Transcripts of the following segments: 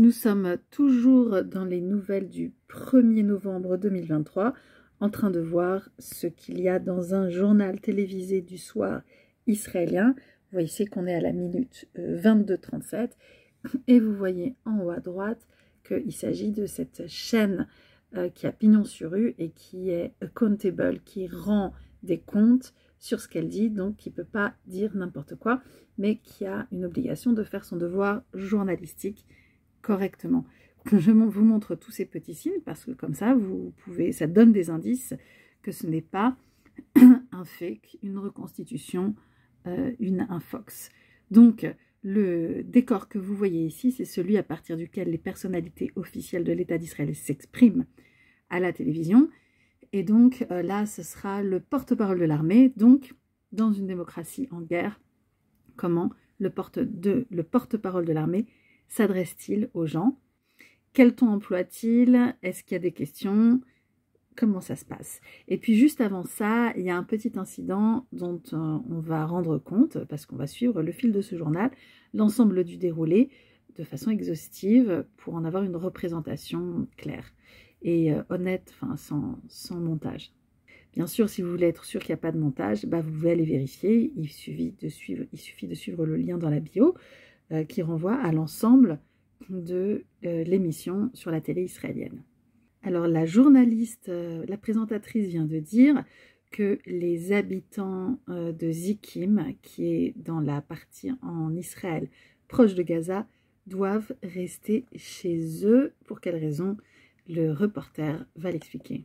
Nous sommes toujours dans les nouvelles du 1er novembre 2023, en train de voir ce qu'il y a dans un journal télévisé du soir israélien. Vous voyez ici qu'on est à la minute 22h37 et vous voyez en haut à droite qu'il s'agit de cette chaîne qui a pignon sur rue et qui est accountable, qui rend des comptes sur ce qu'elle dit, donc qui ne peut pas dire n'importe quoi, mais qui a une obligation de faire son devoir journalistique correctement. Je vous montre tous ces petits signes parce que comme ça, ça donne des indices que ce n'est pas un fake, une reconstitution, un fox. Donc, le décor que vous voyez ici, c'est celui à partir duquel les personnalités officielles de l'État d'Israël s'expriment à la télévision. Et donc, là, ce sera le porte-parole de l'armée. Donc, dans une démocratie en guerre, comment le porte-parole de l'armée s'adresse-t-il aux gens? Quel ton emploie-t-il? Est-ce qu'il y a des questions? Comment ça se passe? Et puis juste avant ça, il y a un petit incident dont on va rendre compte parce qu'on va suivre le fil de ce journal, l'ensemble du déroulé de façon exhaustive pour en avoir une représentation claire et honnête, sans montage. Bien sûr, si vous voulez être sûr qu'il n'y a pas de montage, vous pouvez aller vérifier. Il suffit de suivre le lien dans la bio qui renvoie à l'ensemble de l'émission sur la télé israélienne. Alors la journaliste, la présentatrice vient de dire que les habitants de Zikim, qui est dans la partie en Israël proche de Gaza, doivent rester chez eux. Pour quelle raison? Le reporter va l'expliquer.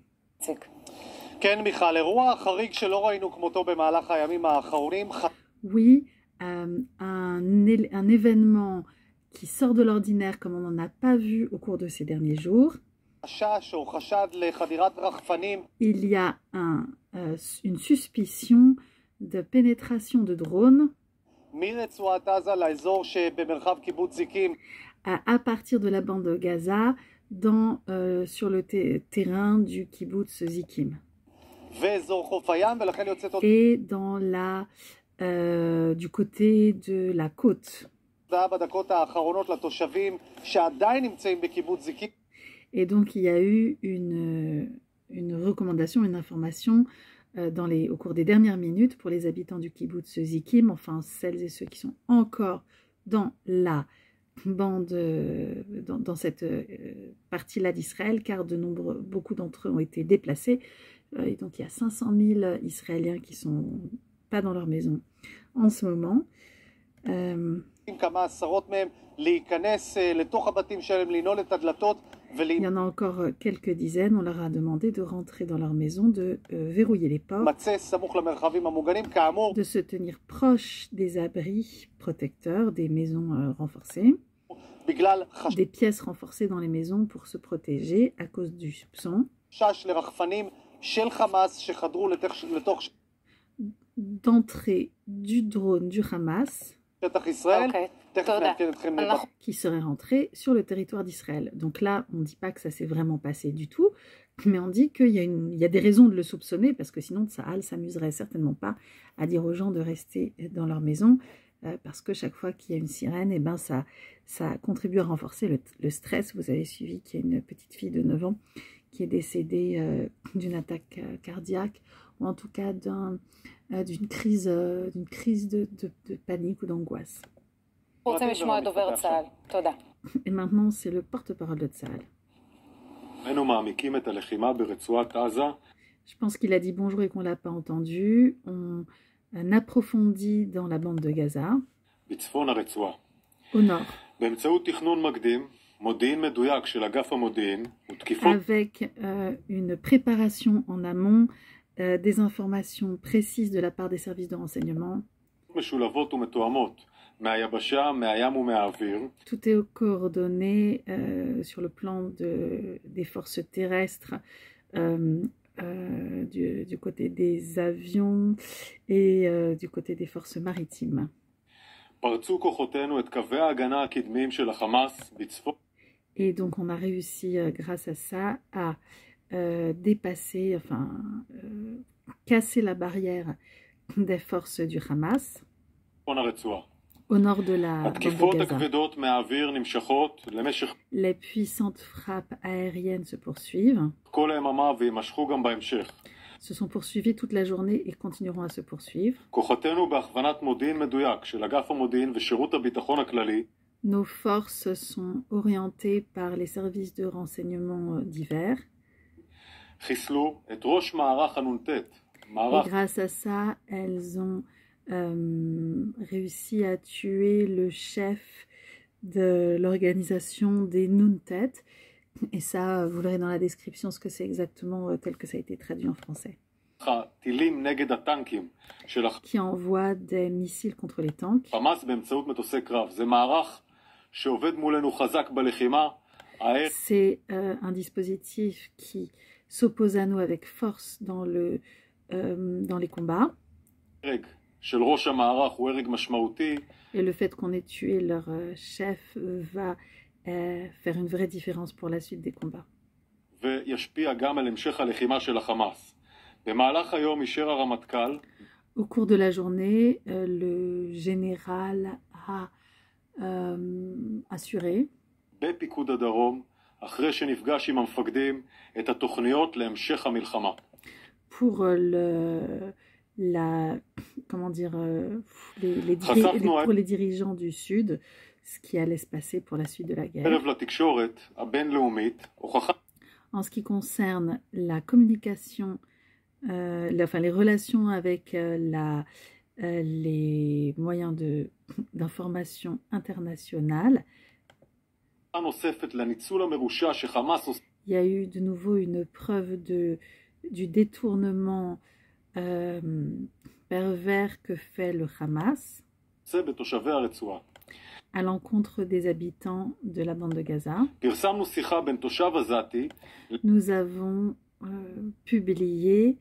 Oui, un événement qui sort de l'ordinaire comme on n'en a pas vu au cours de ces derniers jours. Il y a une suspicion de pénétration de drones à partir de la bande de Gaza sur le terrain du kibbutz Zikim. Et du côté de la côte. Et donc il y a eu une recommandation, une information au cours des dernières minutes pour les habitants du kibbutz Zikim, enfin celles et ceux qui sont encore dans la bande, dans cette partie-là d'Israël, car beaucoup d'entre eux ont été déplacés. Et donc il y a 500 000 Israéliens qui ne sont pas dans leur maison en ce moment. Il y en a encore quelques dizaines. On leur a demandé de rentrer dans leur maison, de verrouiller les portes, de se tenir proche des abris protecteurs, des maisons renforcées, des pièces renforcées dans les maisons pour se protéger à cause du soupçon d'entrée du drone du Hamas qui serait rentré sur le territoire d'Israël. Donc là, on ne dit pas que ça s'est vraiment passé du tout, mais on dit qu'il y a des raisons de le soupçonner, parce que sinon Tsahal s'amuserait certainement pas à dire aux gens de rester dans leur maison, parce que chaque fois qu'il y a une sirène, ça contribue à renforcer le stress. Vous avez suivi qu'il y a une petite fille de 9 ans qui est décédée d'une attaque cardiaque, ou en tout cas d'une crise de panique ou d'angoisse. Et maintenant, c'est le porte-parole de Tsahal. Je pense qu'il a dit bonjour et qu'on ne l'a pas entendu. On approfondit dans la bande de Gaza, au nord, avec une préparation en amont, des informations précises de la part des services de renseignement. Tout est coordonné sur le plan des forces terrestres, du côté des avions et du côté des forces maritimes. Et donc on a réussi grâce à ça à dépasser, casser la barrière des forces du Hamas au nord de la bande de Gaza. Les puissantes frappes aériennes se poursuivent. Se sont poursuivies toute la journée et continueront à se poursuivre. Nos forces sont orientées par les services de renseignement divers. Et grâce à ça, elles ont réussi à tuer le chef de l'organisation des Nuntet. Et ça, vous verrez dans la description ce que c'est exactement tel que ça a été traduit en français. Qui envoie des missiles contre les tanks. C'est un dispositif qui s'oppose à nous avec force dans les combats. Et le fait qu'on ait tué leur chef va faire une vraie différence pour la suite des combats. Au cours de la journée, le général a assuré pour pour les dirigeants du Sud ce qui allait se passer pour la suite de la guerre. En ce qui concerne la communication, les relations avec les moyens d'information internationale, il y a eu de nouveau une preuve du détournement pervers que fait le Hamas à l'encontre des habitants de la bande de Gaza. Nous avons publié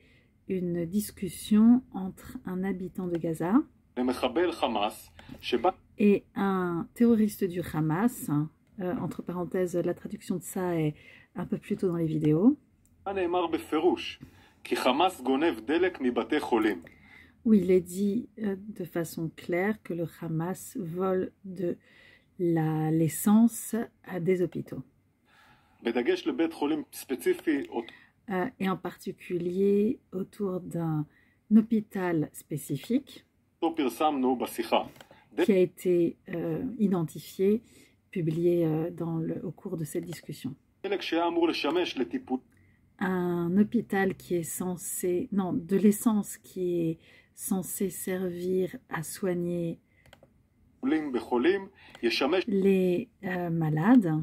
une discussion entre un habitant de Gaza et un terroriste du Hamas. Entre parenthèses, la traduction de ça est un peu plus tôt dans les vidéos. Où il est dit de façon claire que le Hamas vole de l'essence à des hôpitaux. Et en particulier autour d'un hôpital spécifique qui a été identifié, publié au cours de cette discussion. Un hôpital qui est censé... Non, de l'essence qui est censé servir à soigner les malades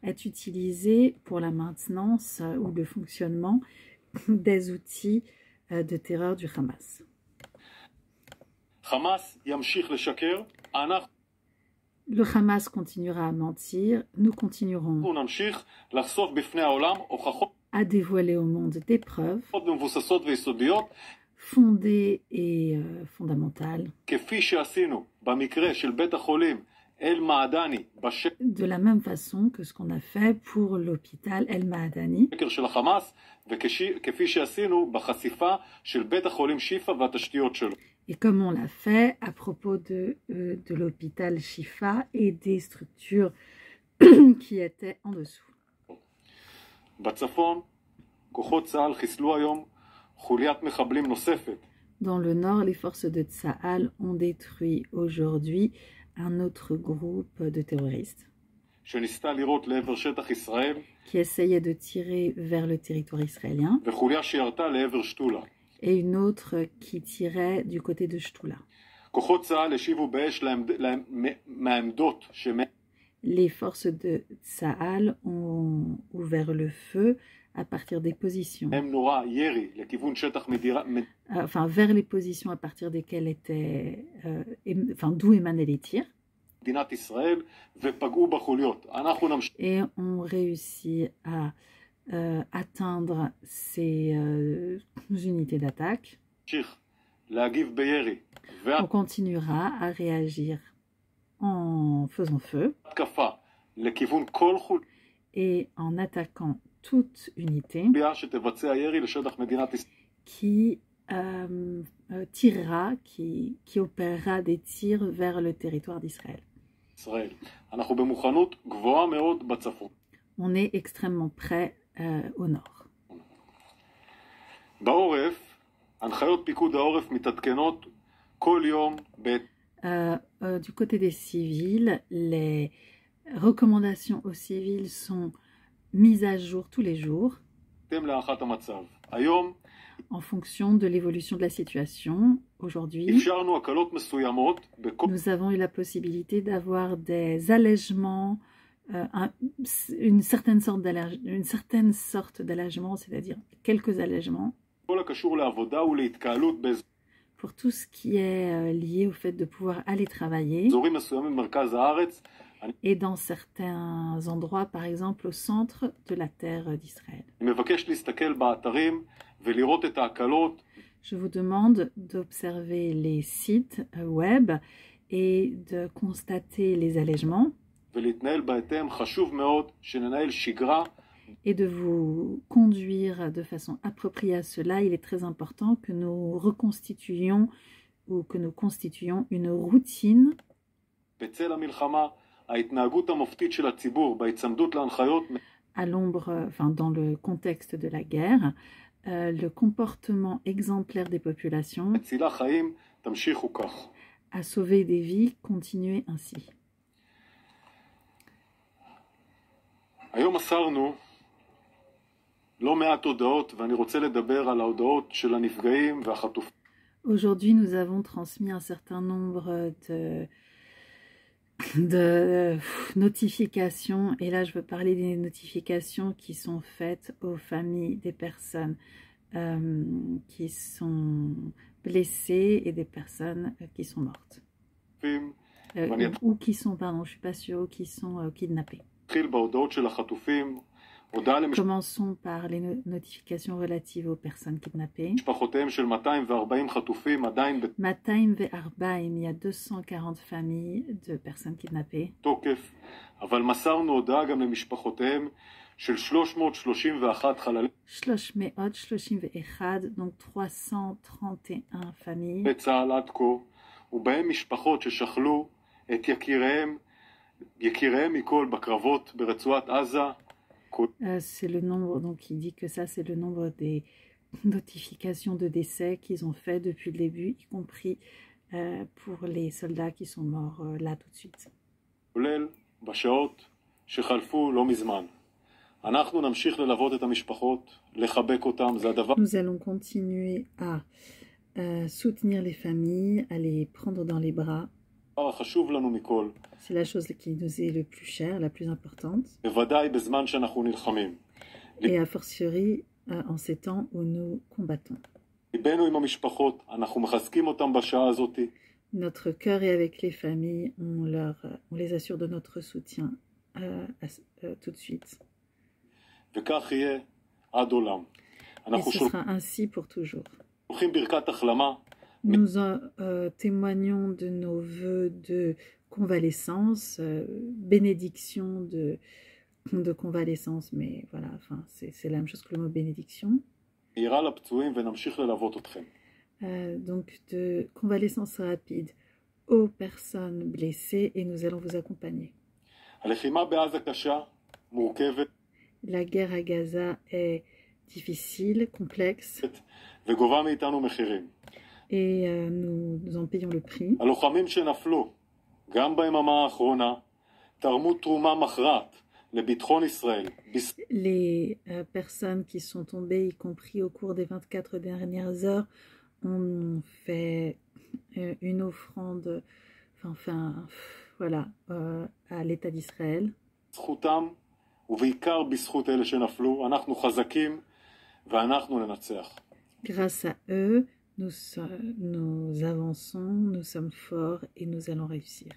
est utilisé pour la maintenance ou le fonctionnement des outils de terreur du Hamas. Le Hamas continuera à mentir, nous continuerons à dévoiler au monde des preuves fondées et fondamentales. De la même façon que ce qu'on a fait pour l'hôpital El Mahadani. Et comme on l'a fait à propos de l'hôpital Shifa et des structures qui étaient en dessous. Dans le nord, les forces de Tsahal ont détruit aujourd'hui un autre groupe de terroristes qui essayait de tirer vers le territoire israélien et une autre qui tirait du côté de Shtula. Les forces de Tsahal ont ouvert le feu à partir des positions, vers les positions à partir desquelles d'où émanaient les tirs, et ont réussi à atteindre ces unités d'attaque. On continuera à réagir en faisant feu et en attaquant toute unité qui tirera, qui opérera des tirs vers le territoire d'Israël. On est extrêmement près au nord. Du côté des civils, les recommandations aux civils sont mises à jour tous les jours en fonction de l'évolution de la situation. Aujourd'hui, nous avons eu la possibilité d'avoir des allègements, une certaine sorte d'allègement, c'est-à-dire quelques allègements, pour tout ce qui est lié au fait de pouvoir aller travailler. Et dans certains endroits, par exemple au centre de la terre d'Israël. Je vous demande d'observer les sites web et de constater les allègements et de vous conduire de façon appropriée à cela. Il est très important que nous reconstituions ou que nous constituions une routine à l'ombre, enfin dans le contexte de la guerre, le comportement exemplaire des populations à sauver des vies, continuez ainsi. Aujourd'hui, nous avons transmis un certain nombre de notifications, et là je veux parler des notifications qui sont faites aux familles des personnes qui sont blessées et des personnes qui sont mortes ou qui sont, pardon, je suis pas sûre, ou qui sont kidnappées. Commençons par les notifications relatives aux personnes kidnappées. Mataim ve'arbaim, il y a 240 familles de personnes kidnappées. Shloshmeot, shloshim ve'echad, donc 331 familles. C'est le nombre, donc il dit que ça c'est le nombre des notifications de décès qu'ils ont fait depuis le début, y compris pour les soldats qui sont morts là tout de suite. Nous allons continuer à soutenir les familles, à les prendre dans les bras. C'est la chose qui nous est le plus chère, la plus importante. Et a fortiori en ces temps où nous combattons. Notre cœur est avec les familles, on les assure de notre soutien tout de suite. Et ce sera ainsi pour toujours. Nous témoignons de nos vœux de convalescence, bénédiction de convalescence, mais voilà, enfin, c'est la même chose que le mot bénédiction. Donc de convalescence rapide aux personnes blessées, et nous allons vous accompagner. La guerre à Gaza est difficile, complexe, et nous en payons le prix. Les personnes qui sont tombées, y compris au cours des 24 dernières heures, ont fait une offrande, enfin voilà, à l'État d'Israël. Grâce à eux, nous avançons, nous sommes forts et nous allons réussir.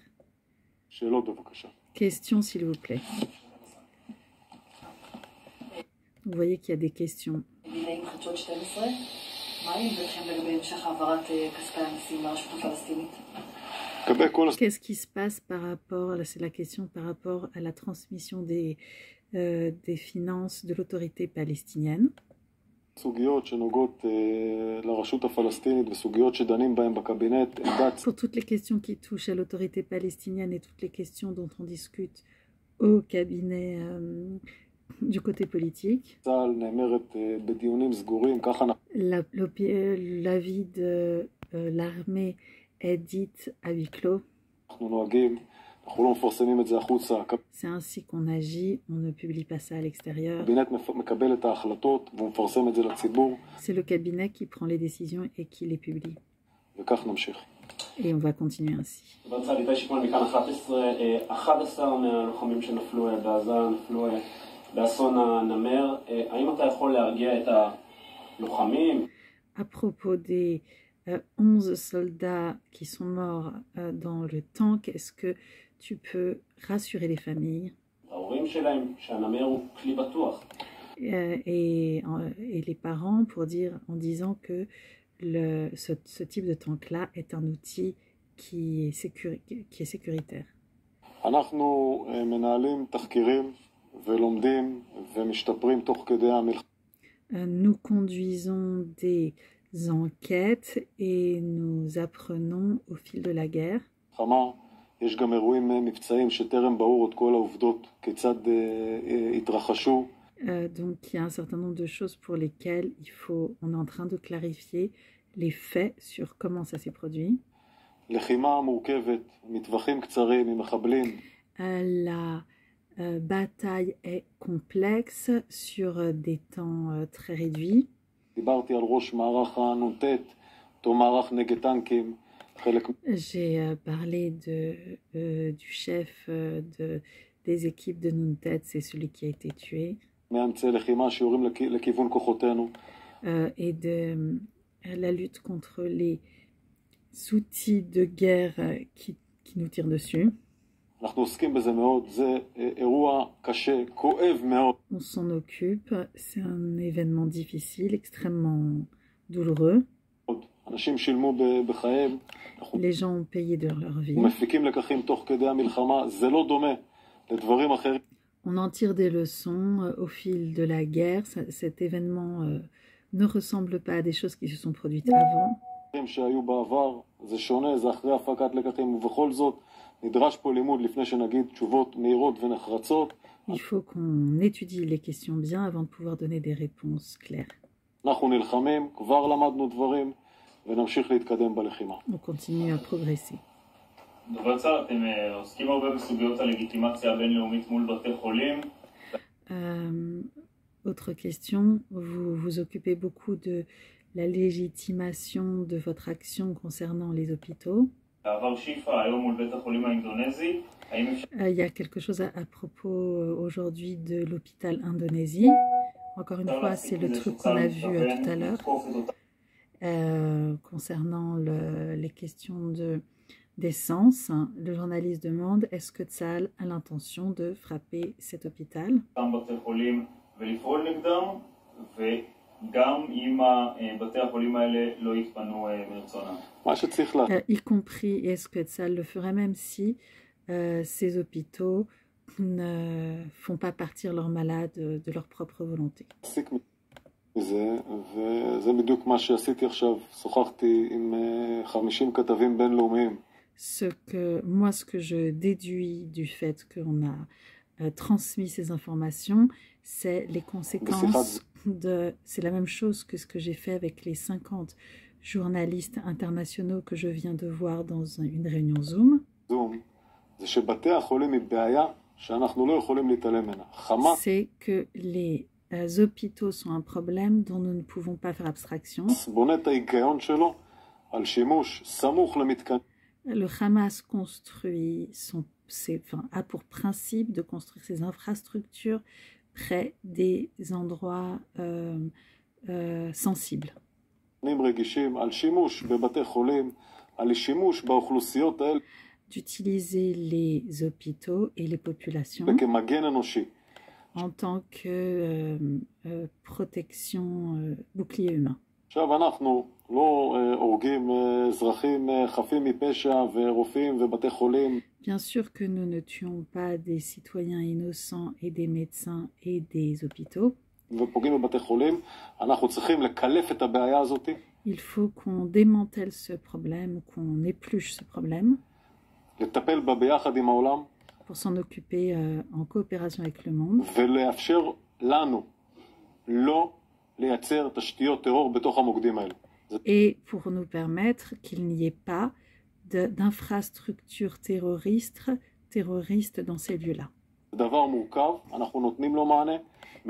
Question, s'il vous plaît. Vous voyez qu'il y a des questions. Qu'est-ce qui se passe par rapport, c'est la question par rapport à la transmission des finances de l'autorité palestinienne. Pour toutes les questions qui touchent à l'autorité palestinienne et toutes les questions dont on discute au cabinet du côté politique, l'avis de l'armée est dite à huis clos. C'est ainsi qu'on agit, on ne publie pas ça à l'extérieur. C'est le cabinet qui prend les décisions et qui les publie. Et on va continuer ainsi. À propos des 11 soldats qui sont morts dans le tank, est-ce que tu peux rassurer les familles et les parents en disant que ce type de tank-là est un outil qui est sécuritaire. Nous conduisons des enquêtes et nous apprenons au fil de la guerre. Donc il y a un certain nombre de choses pour lesquelles on est en train de clarifier les faits sur comment ça s'est produit. La bataille est complexe sur des temps très réduits. J'ai parlé du chef des équipes de Nuntet, c'est celui qui a été tué. Et de la lutte contre les outils de guerre qui nous tirent dessus. On s'en occupe, c'est un événement difficile, extrêmement douloureux. Les gens ont payé de leur vie. On en tire des leçons au fil de la guerre. Cet événement ne ressemble pas à des choses qui se sont produites avant. Il faut qu'on étudie les questions bien avant de pouvoir donner des réponses claires. On continue à progresser. Autre question, vous vous occupez beaucoup de la légitimation de votre action concernant les hôpitaux. Il y a quelque chose à propos aujourd'hui de l'hôpital Indonésie. Encore une fois, c'est le truc qu'on a vu tout à l'heure concernant les questions d'essence. Le journaliste demande, est-ce que Tsahal a l'intention de frapper cet hôpital? Y compris, est-ce que Tsahal le ferait même si ces hôpitaux ne font pas partir leurs malades de leur propre volonté? Ce que je déduis du fait qu'on a transmis ces informations, c'est les conséquences c'est la même chose que ce que j'ai fait avec les 50 journalistes internationaux que je viens de voir dans une réunion Zoom. C'est que les hôpitaux sont un problème dont nous ne pouvons pas faire abstraction. Le Hamas a pour principe de construire ses infrastructures près des endroits sensibles. D'utiliser les hôpitaux et les populations en tant que protection, bouclier humain. Bien sûr que nous ne tuons pas des citoyens innocents et des médecins et des hôpitaux. ופוגעים בבתי חולים, אנחנו צריכים לקלף את הבעיה הזאת. Il faut qu'on démantèle ce problème, qu'on épluche ce problème. לטפל בה ביחד עם העולם. Pour s'en occuper en coopération avec le monde. ולאפשר לנו לא לייצר תשתיות טרור בתוך המוקדים האלה. Et pour nous permettre qu'il n'y ait pas d'infrastructures terroristes dans ces lieux-là. דבר מורכב, אנחנו נותנים לו מענה.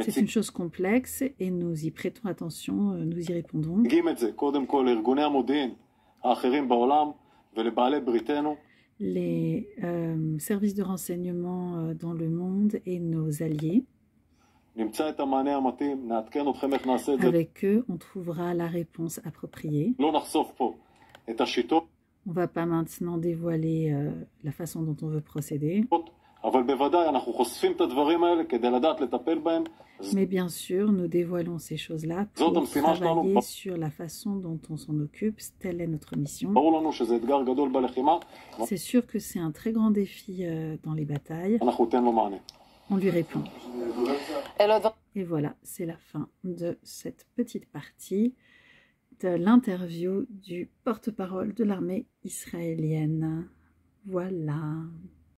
C'est une chose complexe et nous y prêtons attention, nous y répondons. מציגים את זה קודם כל לארגוני המודיעין האחרים בעולם ולבעלי בריתנו. Les services de renseignement dans le monde et nos alliés. נמצא את המענה המתאים, נעדכן אתכם איך נעשה את זה. Avec eux, on trouvera la réponse appropriée. לא נחשוף פה את השיטות. On ne va pas maintenant dévoiler la façon dont on veut procéder. אבל בוודאי אנחנו חושפים את הדברים האלה כדי לדעת לטפל בהם. Mais bien sûr, nous dévoilons ces choses-là pour travailler sur la façon dont on s'en occupe. Telle est notre mission. ברור לנו שזה אתגר גדול בלחימה. C'est sûr que c'est un très grand défi dans les batailles. אנחנו ניתן לו מענה. On lui répond. Et voilà, c'est la fin de cette petite partie de l'interview du porte-parole de l'armée israélienne. Voilà.